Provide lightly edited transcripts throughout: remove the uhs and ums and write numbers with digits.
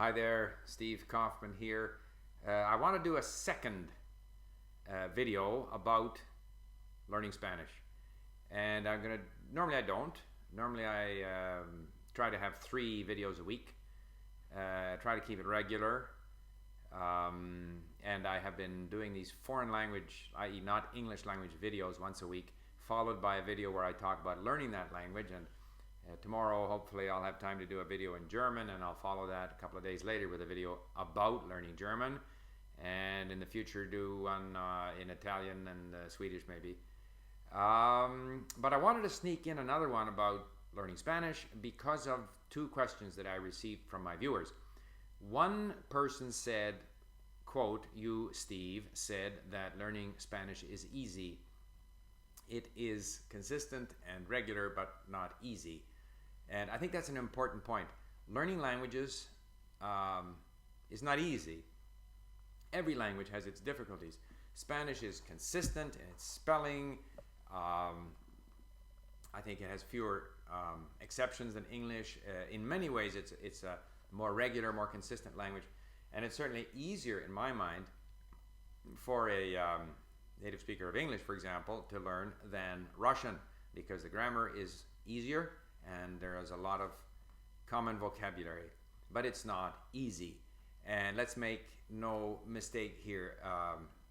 Hi there, Steve Kaufman here. I want to do a second video about learning Spanish. And normally I don't. Normally I try to have 3 videos a week. Try to keep it regular. And I have been doing these foreign language, i.e. not English language videos once a week, followed by a video where I talk about learning that language. And tomorrow, hopefully, I'll have time to do a video in German, and I'll follow that a couple of days later with a video about learning German, and in the future do one in Italian and Swedish maybe. But I wanted to sneak in another one about learning Spanish because of 2 questions that I received from my viewers. One person said, quote, "You, Steve, said that learning Spanish is easy. It is consistent and regular, but not easy." And I think that's an important point. Learning languages is not easy. Every language has its difficulties. Spanish is consistent in its spelling. I think it has fewer exceptions than English. In many ways, it's a more regular, more consistent language. And it's certainly easier, in my mind, for a native speaker of English, for example, to learn than Russian, because the grammar is easier and there is a lot of common vocabulary, but it's not easy. And let's make no mistake here.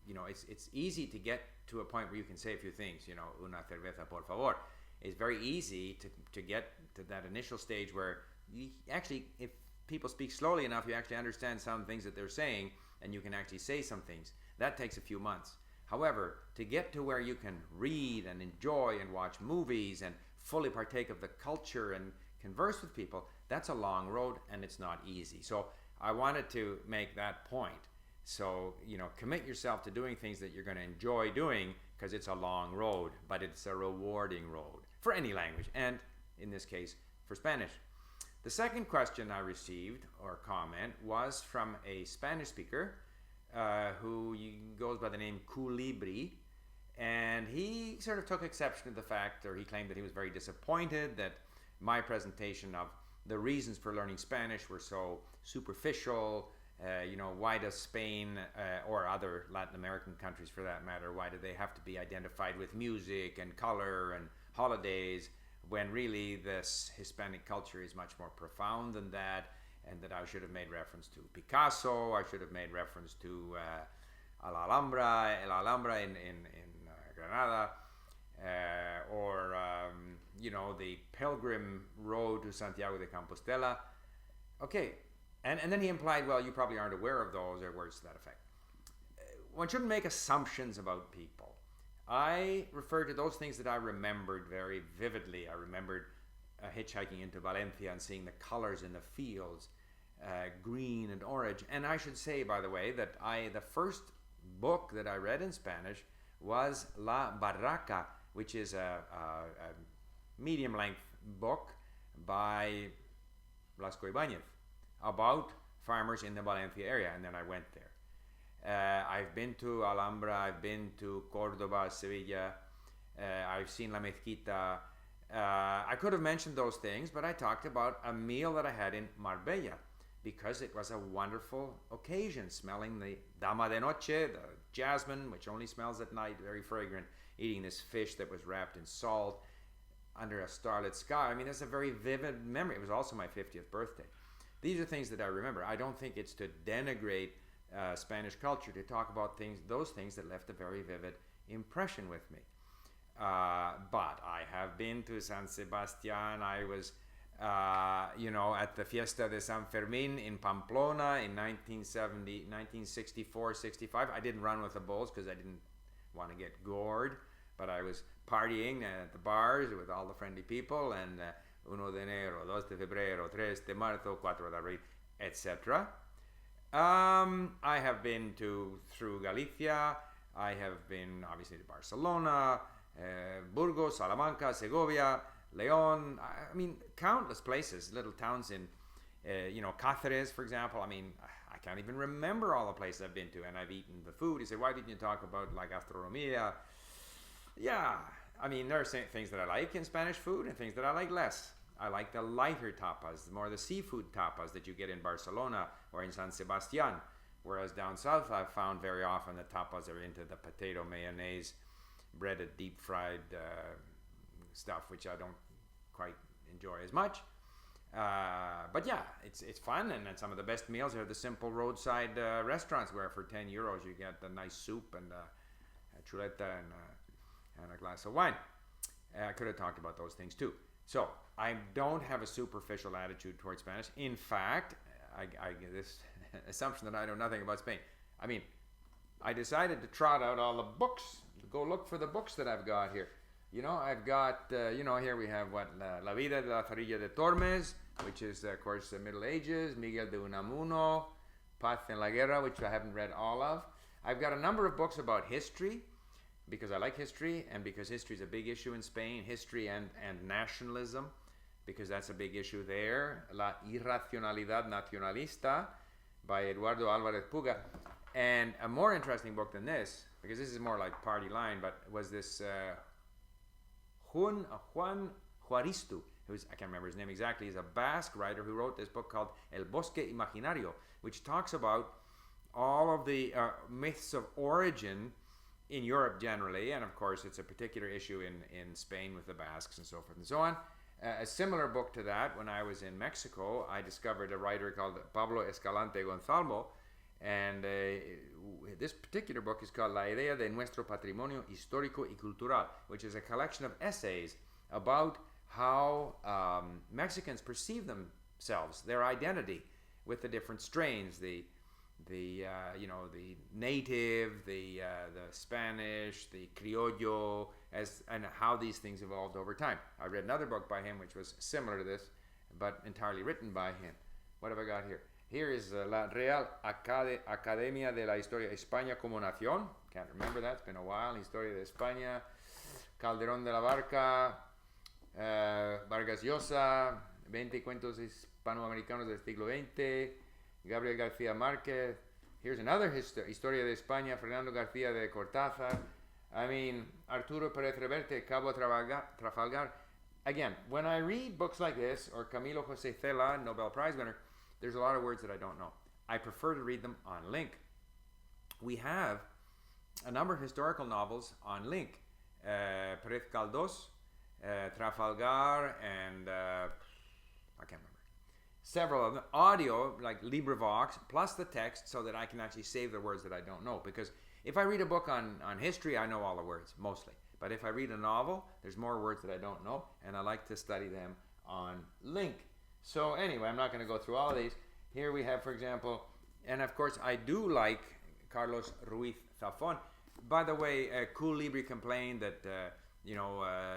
It's easy to get to a point where you can say a few things. Una cerveza, por favor. It's very easy to get to that initial stage where you actually, if people speak slowly enough, you actually understand some things that they're saying, and you can actually say some things. That takes a few months. However, to get to where you can read and enjoy and watch movies and fully partake of the culture and converse with people, that's a long road, and it's not easy. So I wanted to make that point. So, commit yourself to doing things that you're going to enjoy doing, because it's a long road, but it's a rewarding road for any language, and in this case, for Spanish. The second question I received, or comment, was from a Spanish speaker who goes by the name Culibri. And he sort of took exception to the fact, or he claimed that he was very disappointed that my presentation of the reasons for learning Spanish were so superficial. Why does Spain or other Latin American countries for that matter, why do they have to be identified with music and color and holidays, when really this Hispanic culture is much more profound than that, and that I should have made reference to Picasso, I should have made reference to El Alhambra in Granada, or the pilgrim road to Santiago de Compostela. Okay, and then he implied, well, you probably aren't aware of those, or words to that effect. One shouldn't make assumptions about people. I refer to those things that I remembered very vividly. I remembered hitchhiking into Valencia and seeing the colors in the fields, green and orange. And I should say, by the way, that the first book that I read in Spanish was La Barraca, which is a medium-length book by Blasco Ibáñez about farmers in the Valencia area, and then I went there. I've been to Alhambra, I've been to Cordoba, Sevilla, I've seen La Mezquita. I could have mentioned those things, but I talked about a meal that I had in Marbella, because it was a wonderful occasion, smelling the dama de noche, the jasmine, which only smells at night, very fragrant, eating this fish that was wrapped in salt under a starlit sky. I mean, that's a very vivid memory. It was also my 50th birthday. These are things that I remember. I don't think it's to denigrate Spanish culture to talk about those things that left a very vivid impression with me. But I have been to San Sebastián. I was at the Fiesta de San Fermín in Pamplona in 1964, 65. I didn't run with the bulls because I didn't want to get gored, but I was partying at the bars with all the friendly people, and 1 de enero, 2 de febrero, 3 de marzo, 4 de abril, etc. I have been through Galicia. I have been obviously to Barcelona, Burgos, Salamanca, Segovia, Leon. I mean, countless places, little towns in, Cáceres, for example. I mean, I can't even remember all the places I've been to, and I've eaten the food. You say, why didn't you talk about La Gastronomía? Yeah, I mean, there are things that I like in Spanish food and things that I like less. I like the lighter tapas, more the seafood tapas that you get in Barcelona or in San Sebastian. Whereas down south, I've found very often the tapas are into the potato mayonnaise, breaded, deep fried stuff, which I don't quite enjoy as much. But yeah, it's fun, and some of the best meals are the simple roadside restaurants where for 10 euros you get a nice soup and a chuleta and a glass of wine. I could have talked about those things too. So I don't have a superficial attitude towards Spanish. In fact, I get this assumption that I know nothing about Spain. I mean, I decided to trot out all the books, go look for the books that I've got here. You know, I've got, here we have La Vida de la Farilla de Tormes, which is, of course, the Middle Ages, Miguel de Unamuno, Paz en la Guerra, which I haven't read all of. I've got a number of books about history, because I like history, and because history is a big issue in Spain, history and nationalism, because that's a big issue there. La Irracionalidad Nacionalista by Eduardo Álvarez Puga. And a more interesting book than this, because this is more like party line, but was this Juan Juaristu, I can't remember his name exactly. He's a Basque writer who wrote this book called El Bosque Imaginario, which talks about all of the myths of origin in Europe generally, and of course it's a particular issue in Spain with the Basques and so forth and so on. A similar book to that, when I was in Mexico, I discovered a writer called Pablo Escalante Gonzalvo, and this particular book is called La Idea de Nuestro Patrimonio Histórico y Cultural, which is a collection of essays about how Mexicans perceive themselves, their identity, with the different strains, the native, the Spanish, the Criollo, and how these things evolved over time. I read another book by him which was similar to this, but entirely written by him. What have I got here? Here is La Real Academia de la Historia España como Nación. Can't remember that, it's been a while. Historia de España, Calderón de la Barca, Vargas Llosa, 20 cuentos hispanoamericanos del siglo XX, Gabriel García Márquez. Here's another Historia de España, Fernando García de Cortázar. I mean, Arturo Pérez Reverte, Cabo Trafalgar. Again, when I read books like this, or Camilo José Cela, Nobel Prize winner, there's a lot of words that I don't know. I prefer to read them on link. We have a number of historical novels on link. Pérez Galdós, Trafalgar, and I can't remember. Several of them. Audio, like LibriVox, plus the text, so that I can actually save the words that I don't know. Because if I read a book on history, I know all the words, mostly. But if I read a novel, there's more words that I don't know, and I like to study them on link. So anyway, I'm not going to go through all of these. Here we have, for example, and of course I do like Carlos Ruiz Zafón. By the way, Cool Libri complained that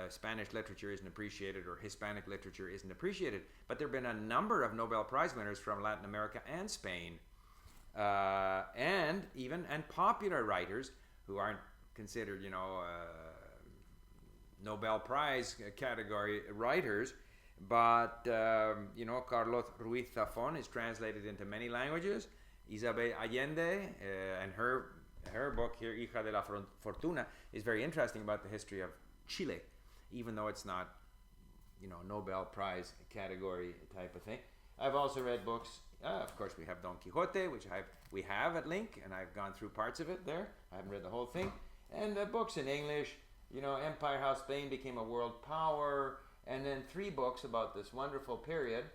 Spanish literature isn't appreciated, or Hispanic literature isn't appreciated. But there have been a number of Nobel Prize winners from Latin America and Spain, and popular writers who aren't considered, Nobel Prize category writers. But, Carlos Ruiz Zafón is translated into many languages. Isabel Allende and her book here, Hija de la Fortuna, is very interesting about the history of Chile, even though it's not, Nobel Prize category type of thing. I've also read books. Of course, we have Don Quixote, which we have at Link, and I've gone through parts of it there. I haven't read the whole thing. And books in English, Empire, How Spain Became a World Power, and then 3 books about this wonderful period.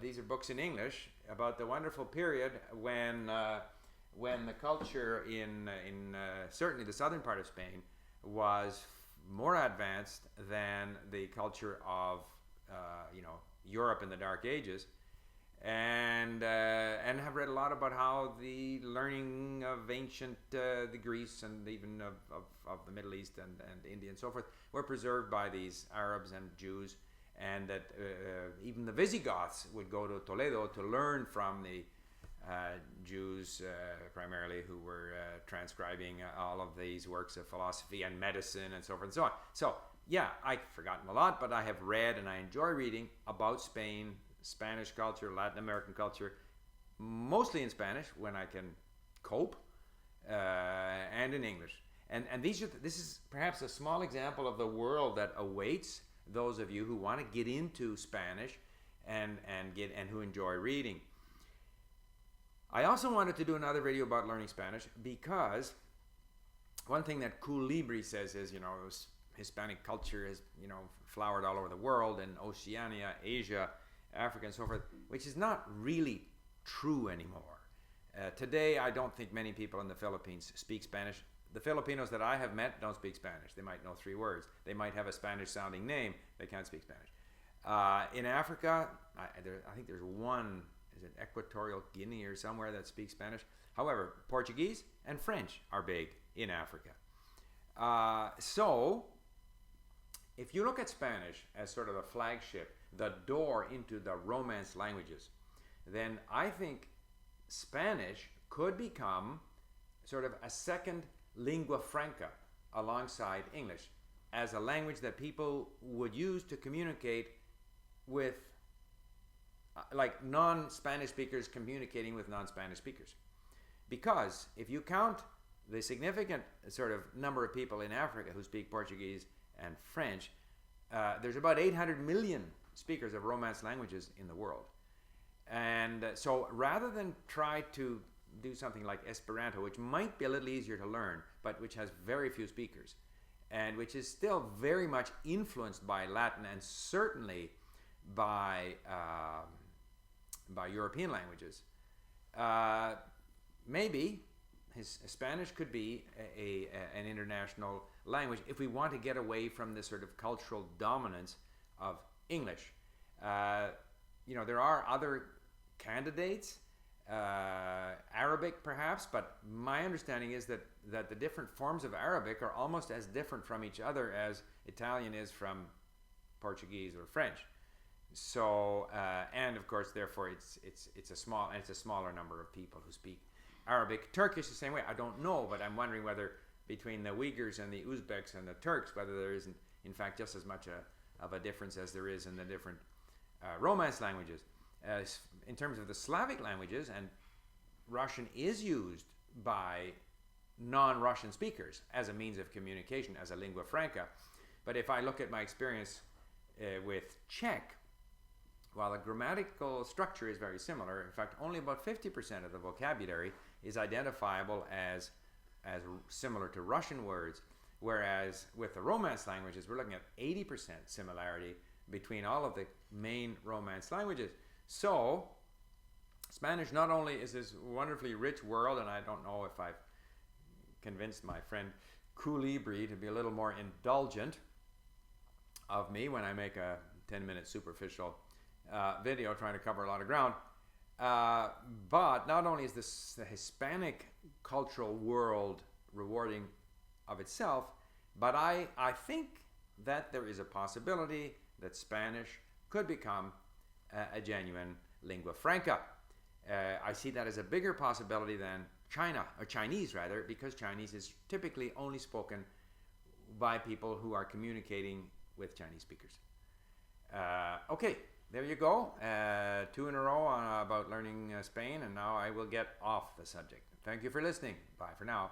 These are books in English about the wonderful period when the culture in certainly the southern part of Spain was more advanced than the culture of Europe in the Dark Ages, and have read a lot about how the learning of ancient the Greece and even of the Middle East and India and so forth were preserved by these Arabs and Jews, and that even the Visigoths would go to Toledo to learn from the Jews primarily, who were transcribing all of these works of philosophy and medicine and so forth and so on. So yeah, I've forgotten a lot, but I have read and I enjoy reading about Spain, Spanish culture, Latin American culture, mostly in Spanish when I can cope, and in English. And this is perhaps a small example of the world that awaits those of you who want to get into Spanish and who enjoy reading. I also wanted to do another video about learning Spanish because one thing that Colibri says is, Hispanic culture is, flowered all over the world, in Oceania, Asia, Africa, and so forth, which is not really true anymore. Today, I don't think many people in the Philippines speak Spanish. The Filipinos that I have met don't speak Spanish. They might know 3 words. They might have a Spanish-sounding name. They can't speak Spanish. In Africa, I think there's one, is it Equatorial Guinea or somewhere that speaks Spanish? However, Portuguese and French are big in Africa. So, if you look at Spanish as sort of a flagship, the door into the Romance languages, then I think Spanish could become sort of a second lingua franca alongside English as a language that people would use to communicate with, like non-Spanish speakers communicating with non-Spanish speakers. Because if you count the significant sort of number of people in Africa who speak Portuguese and French, there's about 800 million speakers of Romance languages in the world. And so rather than try to do something like Esperanto, which might be a little easier to learn, but which has very few speakers, and which is still very much influenced by Latin and certainly by European languages, maybe Spanish could be an international language if we want to get away from this sort of cultural dominance of English. There are other candidates, Arabic perhaps, but my understanding is that the different forms of Arabic are almost as different from each other as Italian is from Portuguese or French. So, and of course, therefore, it's a smaller number of people who speak Arabic. Turkish the same way. I don't know, but I'm wondering whether between the Uyghurs and the Uzbeks and the Turks, whether there isn't, in fact, just as much of a difference as there is in the different Romance languages. In terms of the Slavic languages, and Russian is used by non-Russian speakers as a means of communication, as a lingua franca. But if I look at my experience with Czech, while the grammatical structure is very similar, in fact, only about 50% of the vocabulary is identifiable as similar to Russian words, whereas with the Romance languages, we're looking at 80% similarity between all of the main Romance languages. So, Spanish not only is this wonderfully rich world, and I don't know if I've convinced my friend Colibri to be a little more indulgent of me when I make a 10-minute superficial video trying to cover a lot of ground. But not only is this the Hispanic cultural world rewarding of itself, but I think that there is a possibility that Spanish could become a genuine lingua franca. I see that as a bigger possibility than Chinese rather, because Chinese is typically only spoken by people who are communicating with Chinese speakers. Okay, there you go. 2 in a row about learning Spain, and now I will get off the subject. Thank you for listening. Bye for now.